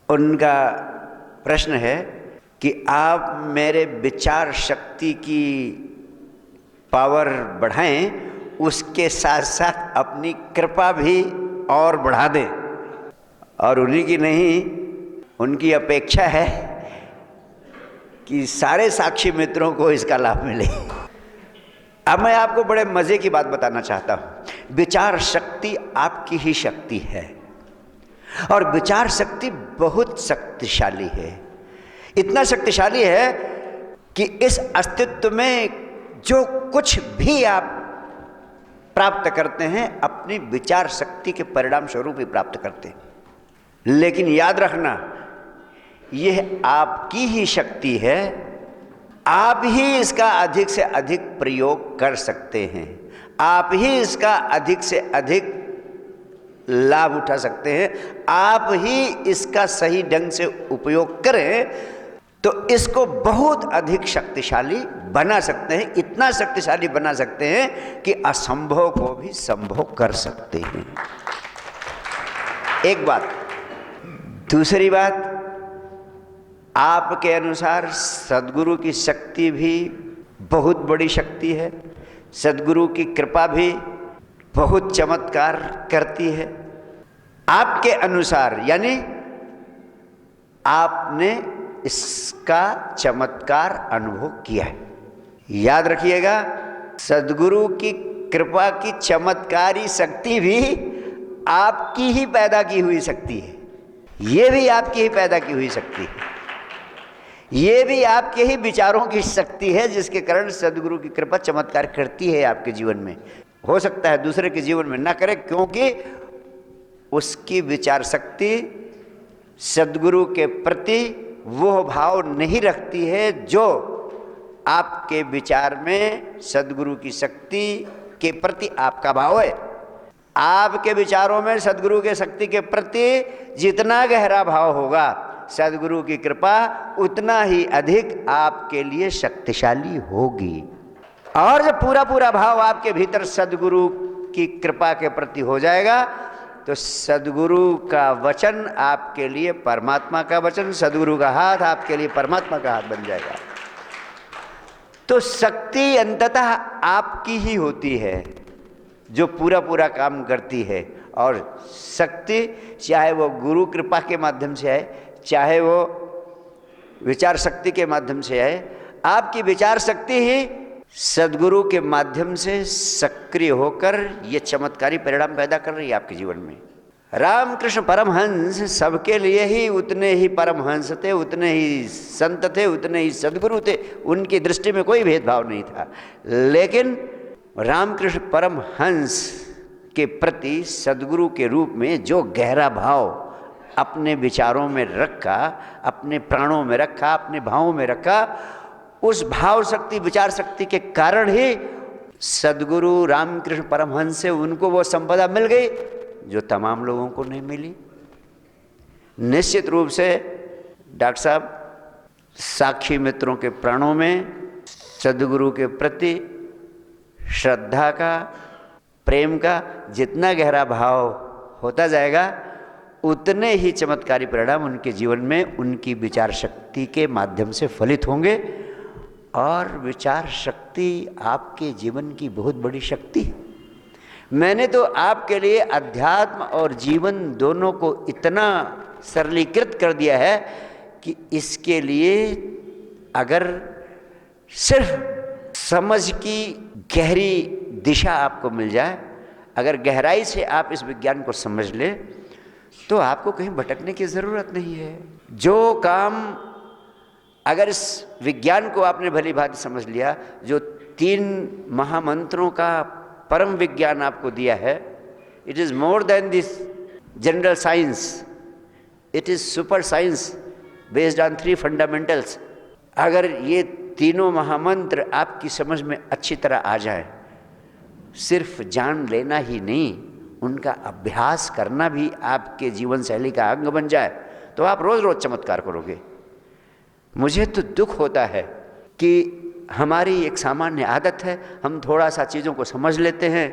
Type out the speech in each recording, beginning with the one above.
उनका प्रश्न है कि आप मेरे विचार शक्ति की पावर बढ़ाएं, उसके साथ साथ अपनी कृपा भी और बढ़ा दें। और उन्हीं की नहीं, उनकी अपेक्षा है कि सारे साक्षी मित्रों को इसका लाभ मिले। अब मैं आपको बड़े मजे की बात बताना चाहता हूं। विचार शक्ति आपकी ही शक्ति है और विचार शक्ति बहुत शक्तिशाली है। इतना शक्तिशाली है कि इस अस्तित्व में जो कुछ भी आप प्राप्त करते हैं अपनी विचार शक्ति के परिणाम स्वरूप ही प्राप्त करते हैं। लेकिन याद रखना, यह आपकी ही शक्ति है, आप ही इसका अधिक से अधिक प्रयोग कर सकते हैं, आप ही इसका अधिक से अधिक लाभ उठा सकते हैं, आप ही इसका सही ढंग से उपयोग करें तो इसको बहुत अधिक शक्तिशाली बना सकते हैं। इतना शक्तिशाली बना सकते हैं कि असंभव को भी संभव कर सकते हैं। एक बात। दूसरी बात, आपके अनुसार सद्गुरु की शक्ति भी बहुत बड़ी शक्ति है, सद्गुरु की कृपा भी बहुत चमत्कार करती है। आपके अनुसार, यानी आपने इसका चमत्कार अनुभव किया है। याद रखिएगा, सद्गुरु की कृपा की चमत्कारी शक्ति भी आपकी ही पैदा की हुई शक्ति है। ये भी आपकी ही पैदा की हुई शक्ति है, ये भी आपके ही विचारों की शक्ति है, जिसके कारण सद्गुरु की कृपा चमत्कार करती है आपके जीवन में। हो सकता है दूसरे के जीवन में ना करे, क्योंकि उसकी विचार शक्ति सद्गुरु के प्रति वो भाव नहीं रखती है जो आपके विचार में सद्गुरु की शक्ति के प्रति आपका भाव है। आपके विचारों में सद्गुरु के शक्ति के प्रति जितना गहरा भाव होगा, सद्गुरु की कृपा उतना ही अधिक आपके लिए शक्तिशाली होगी। और जब पूरा पूरा भाव आपके भीतर सद्गुरु की कृपा के प्रति हो जाएगा तो सद्गुरु का वचन आपके लिए परमात्मा का वचन, सद्गुरु का हाथ आपके लिए परमात्मा का हाथ बन जाएगा। तो शक्ति अंततः आपकी ही होती है जो पूरा पूरा काम करती है। और शक्ति चाहे वो गुरु कृपा के माध्यम से आए, चाहे वो विचार शक्ति के माध्यम से आए, आपकी विचार शक्ति ही सद्गुरु के माध्यम से सक्रिय होकर ये चमत्कारी परिणाम पैदा कर रही है आपके जीवन में। रामकृष्ण परमहंस सबके लिए ही उतने ही परमहंस थे, उतने ही संत थे, उतने ही सद्गुरु थे। उनकी दृष्टि में कोई भेदभाव नहीं था। लेकिन रामकृष्ण परमहंस के प्रति सद्गुरु के रूप में जो गहरा भाव अपने विचारों में रखा, अपने प्राणों में रखा, अपने भावों में रखा, उस भाव शक्ति विचार शक्ति के कारण ही सद्गुरु रामकृष्ण परमहंस से उनको वो संपदा मिल गई जो तमाम लोगों को नहीं मिली। निश्चित रूप से डॉक्टर साहब, साक्षी मित्रों के प्राणों में सद्गुरु के प्रति श्रद्धा का, प्रेम का जितना गहरा भाव होता जाएगा, उतने ही चमत्कारी परिणाम उनके जीवन में उनकी विचार शक्ति के माध्यम से फलित होंगे। और विचार शक्ति आपके जीवन की बहुत बड़ी शक्ति है। मैंने तो आपके लिए अध्यात्म और जीवन दोनों को इतना सरलीकृत कर दिया है कि इसके लिए अगर सिर्फ समझ की गहरी दिशा आपको मिल जाए, अगर गहराई से आप इस विज्ञान को समझ ले, तो आपको कहीं भटकने की ज़रूरत नहीं है। जो काम, अगर इस विज्ञान को आपने भली भांति समझ लिया, जो 3 महामंत्रों का परम विज्ञान आपको दिया है, it is more than this general science, it is super science based on 3 fundamentals. अगर ये तीनों महामंत्र आपकी समझ में अच्छी तरह आ जाए, सिर्फ जान लेना ही नहीं, उनका अभ्यास करना भी आपके जीवन शैली का अंग बन जाए, तो आप रोज़ रोज़ चमत्कार करोगे। मुझे तो दुख होता है कि हमारी एक सामान्य आदत है, हम थोड़ा सा चीज़ों को समझ लेते हैं,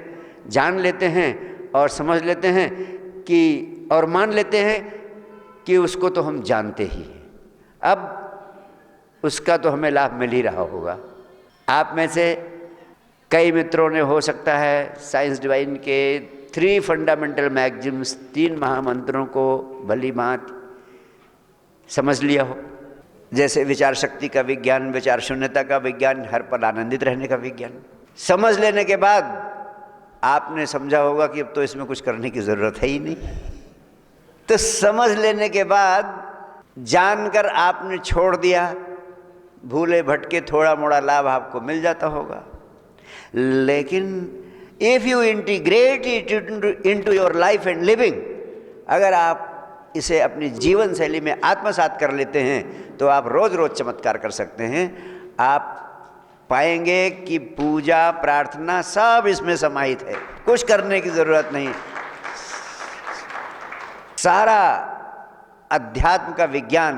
जान लेते हैं और समझ लेते हैं कि और मान लेते हैं कि उसको तो हम जानते ही हैं, अब उसका तो हमें लाभ मिल ही रहा होगा। आप में से कई मित्रों ने हो सकता है साइंस डिवाइन के 3 फंडामेंटल मैग्जिम्स, 3 महामंत्रों को भली भांति समझ लिया हो, जैसे विचार शक्ति का विज्ञान, विचार शून्यता का विज्ञान, हर पल आनंदित रहने का विज्ञान। समझ लेने के बाद आपने समझा होगा कि अब तो इसमें कुछ करने की ज़रूरत है ही नहीं। तो समझ लेने के बाद जानकर आपने छोड़ दिया, भूले भटके थोड़ा मोड़ा लाभ आपको मिल जाता होगा। लेकिन if you integrate it into your life and living, अगर आप इसे अपनी जीवन शैली में आत्मसात कर लेते हैं तो आप रोज़ रोज़ चमत्कार कर सकते हैं। आप पाएंगे कि पूजा प्रार्थना सब इसमें समाहित है, कुछ करने की ज़रूरत नहीं। सारा अध्यात्म का विज्ञान,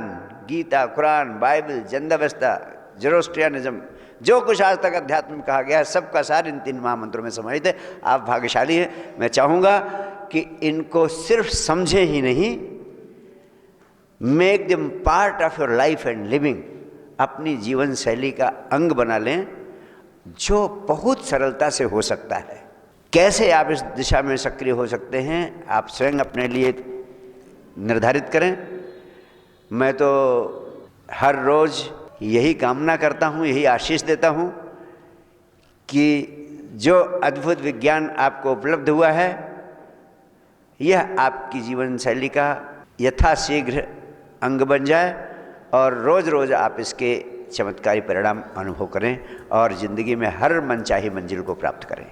गीता, कुरान, बाइबल, जंदावस्था, ज़ोरोस्ट्रियनिज्म, जो कुछ आज तक अध्यात्म में कहा गया है, सबका सार इन 3 महामंत्रों में समाहित है। आप भाग्यशाली हैं। मैं चाहूँगा कि इनको सिर्फ समझें ही नहीं, make them part of your life and living, अपनी जीवन शैली का अंग बना लें, जो बहुत सरलता से हो सकता है। कैसे आप इस दिशा में सक्रिय हो सकते हैं, आप स्वयं अपने लिए निर्धारित करें। मैं तो हर रोज़ यही कामना करता हूँ, यही आशीष देता हूँ कि जो अद्भुत विज्ञान आपको उपलब्ध हुआ है, यह आपकी जीवन शैली का यथाशीघ्र अंग बन जाए और रोज़ रोज़ आप इसके चमत्कारी परिणाम अनुभव करें और ज़िंदगी में हर मनचाही मंजिल को प्राप्त करें।